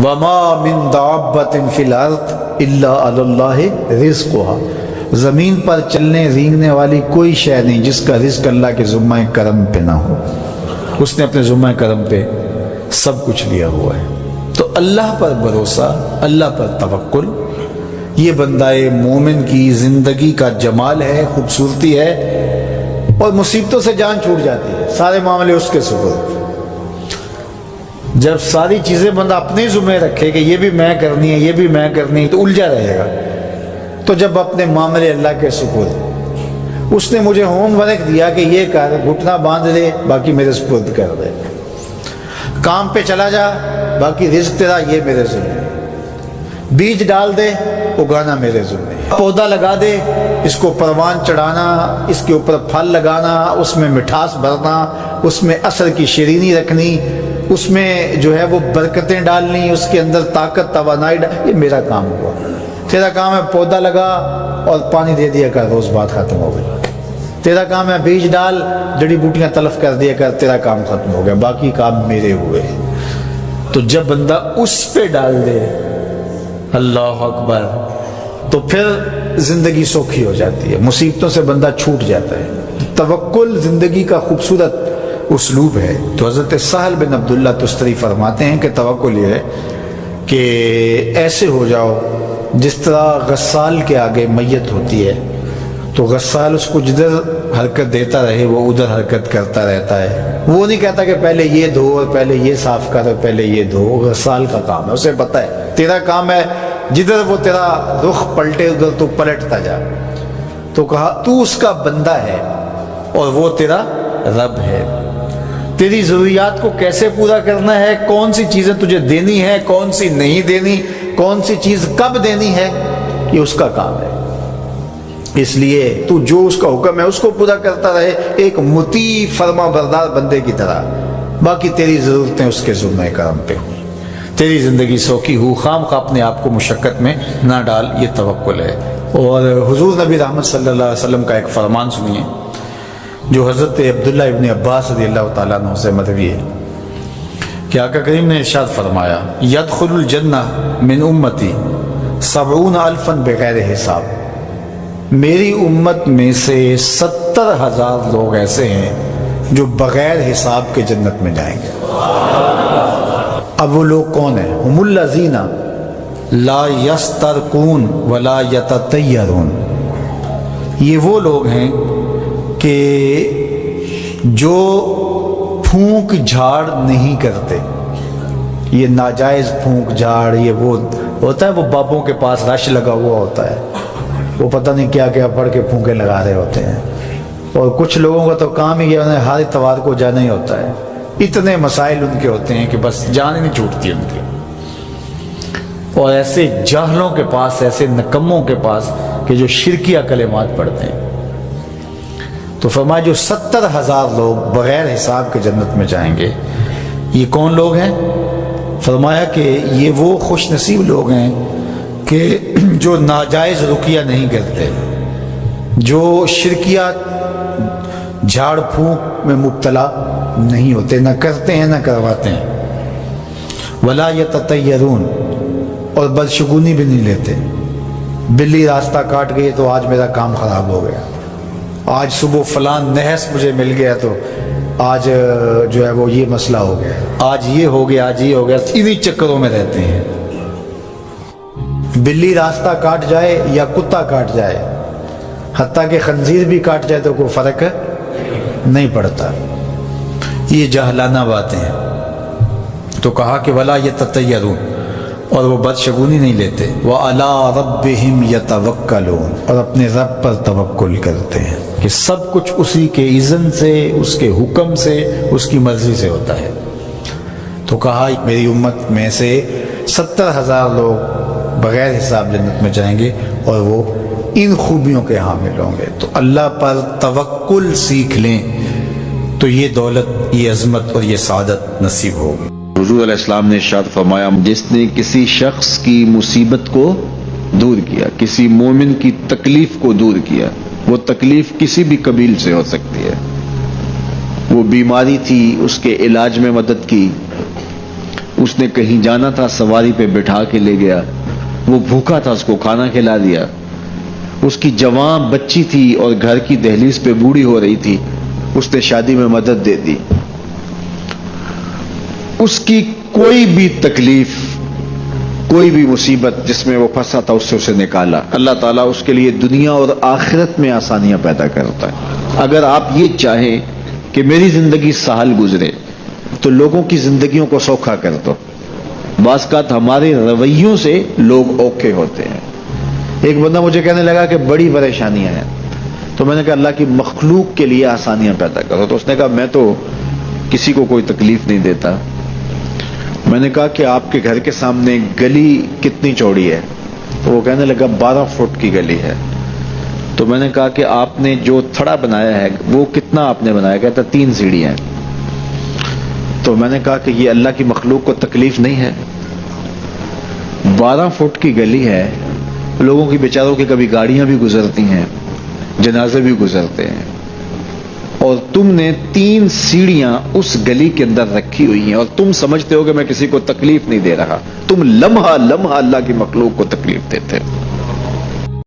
وما من دابۃ فی الارض الا علی اللہ رزقها، زمین پر چلنے رینگنے والی کوئی شے نہیں جس کا رزق اللہ کے ذمہ کرم پہ نہ ہو، اس نے اپنے ذمہ کرم پہ سب کچھ لیا ہوا ہے۔ تو اللہ پر بھروسہ، اللہ پر توکل، یہ بندہ مومن کی زندگی کا جمال ہے، خوبصورتی ہے، اور مصیبتوں سے جان چھوٹ جاتی ہے، سارے معاملے اس کے سپرد۔ جب ساری چیزیں بندہ اپنے ذمہ رکھے کہ یہ بھی میں کرنی ہے، یہ بھی میں کرنی ہے، تو الجھا رہے گا۔ تو جب اپنے معاملے اللہ کے سپرد، اس نے مجھے ہوم ورک دیا کہ یہ کر، گھٹنا باندھ دے، باقی میرے سپرد کر دے، کام پہ چلا جا، باقی رزق تیرا، یہ میرے ذمہ، بیج ڈال دے، اگانا میرے ذمہ، پودا لگا دے، اس کو پروان چڑھانا، اس کے اوپر پھل لگانا، اس میں مٹھاس بھرنا، اس میں عسل کی شیرینی رکھنی، اس میں جو ہے وہ برکتیں ڈالنی، اس کے اندر طاقت توانائی یہ میرا کام ہوا۔ تیرا کام ہے پودا لگا اور پانی دے دیا کر، روز بات ختم ہو گئی۔ تیرا کام ہے بیج ڈال، جڑی بوٹیاں تلف کر دیا کر، تیرا کام ختم ہو گیا، باقی کام میرے ہوئے۔ تو جب بندہ اس پہ ڈال دے، اللہ اکبر، تو پھر زندگی سوکھی ہو جاتی ہے، مصیبتوں سے بندہ چھوٹ جاتا ہے۔ توکل زندگی کا خوبصورت اسلوب ہے۔ تو حضرت سہل بن عبداللہ تستری فرماتے ہیں کہ توکل یہ ہے کہ ایسے ہو جاؤ جس طرح غسال کے آگے میت ہوتی ہے تو غسال اس کو جدھر حرکت دیتا رہے وہ ادھر حرکت کرتا رہتا ہے، وہ نہیں کہتا کہ پہلے یہ دھو اور پہلے یہ صاف کر اور پہلے یہ دھو۔ غسال کا کام ہے، اسے پتہ ہے تیرا کام ہے جدھر وہ تیرا رخ پلٹے ادھر تو پلٹتا جا۔ تو کہا تو اس کا بندہ ہے اور وہ تیرا رب ہے، تیری ضروریات کو کیسے پورا کرنا ہے، کون سی چیزیں تجھے دینی ہے، کون سی نہیں دینی، کون سی چیز کب دینی ہے، یہ اس کا کام ہے۔ اس لیے تو جو اس کا حکم ہے اس کو پورا کرتا رہے، ایک مطیع فرما بردار بندے کی طرح، باقی تیری ضرورتیں اس کے ذمہ کرم پہ ہوں، تیری زندگی سوکھی ہو، خام خواہ اپنے آپ کو مشقت میں نہ ڈال، یہ توکل ہے۔ اور حضور نبی رحمت صلی اللہ علیہ وسلم کا ایک فرمان سنیے جو حضرت عبداللہ ابن عباس رضی اللہ تعالیٰ عنہ سے مروی ہے کہ آقا کریم نے ارشاد فرمایا، یدخل الجنہ من امتی 70,000 بغیر حساب، میری امت میں سے 70,000 لوگ ایسے ہیں جو بغیر حساب کے جنت میں جائیں گے۔ اب وہ لوگ کون ہیں؟ ہم الذین لا یسترقون ولا یتطیرون، یہ وہ لوگ ہیں کہ جو پھونک جھاڑ نہیں کرتے۔ یہ ناجائز پھونک جھاڑ، یہ وہ ہوتا ہے، وہ بابوں کے پاس رش لگا ہوا ہوتا ہے، وہ پتہ نہیں کیا کیا پڑھ کے پھونکے لگا رہے ہوتے ہیں، اور کچھ لوگوں کا تو کام ہی ہے، انہیں ہر اتوار کو جانا ہی ہوتا ہے، اتنے مسائل ان کے ہوتے ہیں کہ بس جان ہی نہیں چھوٹتی ان کی۔ اور ایسے جاہلوں کے پاس، ایسے نکموں کے پاس کہ جو شرکیہ کلمات پڑھتے ہیں۔ تو فرمایا جو 70,000 لوگ بغیر حساب کے جنت میں جائیں گے، یہ کون لوگ ہیں؟ فرمایا کہ یہ وہ خوش نصیب لوگ ہیں کہ جو ناجائز رقیہ نہیں کرتے، جو شرکیہ جھاڑ پھونک میں مبتلا نہیں ہوتے، نہ کرتے ہیں نہ کرواتے ہیں۔ ولا یتطیرون، اور بدشگونی بھی نہیں لیتے۔ بلی راستہ کاٹ گئی تو آج میرا کام خراب ہو گیا، آج صبح فلان نحس مجھے مل گیا تو آج جو ہے وہ یہ مسئلہ ہو گیا، آج یہ ہو گیا، آج یہ ہو گیا، انہی چکروں میں رہتے ہیں۔ بلی راستہ کاٹ جائے یا کتا کاٹ جائے، حتیٰ کہ خنزیر بھی کاٹ جائے تو کوئی فرق نہیں پڑتا۔ یہ جاہلانہ باتیں ہیں۔ تو کہا کہ ولا یتطیرون، اور وہ بدشگونی نہیں لیتے، وَعَلَىٰ رَبِّهِمْ يَتَوَكَّلُونَ، اور اپنے رب پر توکل کرتے ہیں کہ سب کچھ اسی کے اذن سے، اس کے حکم سے، اس کی مرضی سے ہوتا ہے۔ تو کہا میری امت میں سے 70,000 لوگ بغیر حساب جنت میں جائیں گے اور وہ ان خوبیوں کے حامل ہوں گے۔ تو اللہ پر توکل سیکھ لیں تو یہ دولت، یہ عظمت اور یہ سعادت نصیب ہوگی۔ حضور علیہ السلام نے ارشاد فرمایا، جس نے کسی شخص کی مصیبت کو دور کیا، کسی مومن کی تکلیف کو دور کیا، وہ تکلیف کسی بھی قبیل سے ہو سکتی ہے، وہ بیماری تھی اس کے علاج میں مدد کی، اس نے کہیں جانا تھا، سواری پہ بٹھا کے لے گیا، وہ بھوکا تھا، اس کو کھانا کھلا دیا۔ اس کی جوان بچی تھی اور گھر کی دہلیز پہ بوڑھی ہو رہی تھی، اس نے شادی میں مدد دے دی۔ اس کی کوئی بھی تکلیف، کوئی بھی مصیبت جس میں وہ پھنسا تھا، اس سے اسے نکالا۔ اللہ تعالیٰ اس کے لیے دنیا اور آخرت میں آسانیاں پیدا کرتا ہے۔ اگر آپ یہ چاہیں کہ میری زندگی سہل گزرے تو لوگوں کی زندگیوں کو سوکھا کر دو۔ بعض اوقات ہمارے رویوں سے لوگ اوکھے ہوتے ہیں۔ ایک بندہ مجھے کہنے لگا کہ بڑی پریشانیاں ہیں، تو میں نے کہا اللہ کی مخلوق کے لیے آسانیاں پیدا کرو۔ تو اس نے کہا میں تو کسی کو کوئی تکلیف نہیں دیتا۔ میں نے کہا کہ آپ کے گھر کے سامنے گلی کتنی چوڑی ہے؟ تو وہ کہنے لگا 12 فٹ کی گلی ہے۔ تو میں نے کہا کہ آپ نے جو تھڑا بنایا ہے وہ کتنا آپ نے بنایا؟ کہتا 3 سیڑھیاں۔ تو میں نے کہا کہ یہ اللہ کی مخلوق کو تکلیف نہیں ہے؟ 12 فٹ کی گلی ہے، لوگوں کی بیچاروں کی کبھی گاڑیاں بھی گزرتی ہیں، جنازے بھی گزرتے ہیں، اور تم نے 3 سیڑھیاں اس گلی کے اندر رکھی ہوئی ہیں، اور تم سمجھتے ہو کہ میں کسی کو تکلیف نہیں دے رہا، تم لمحہ لمحہ اللہ کی مخلوق کو تکلیف دیتے ہو۔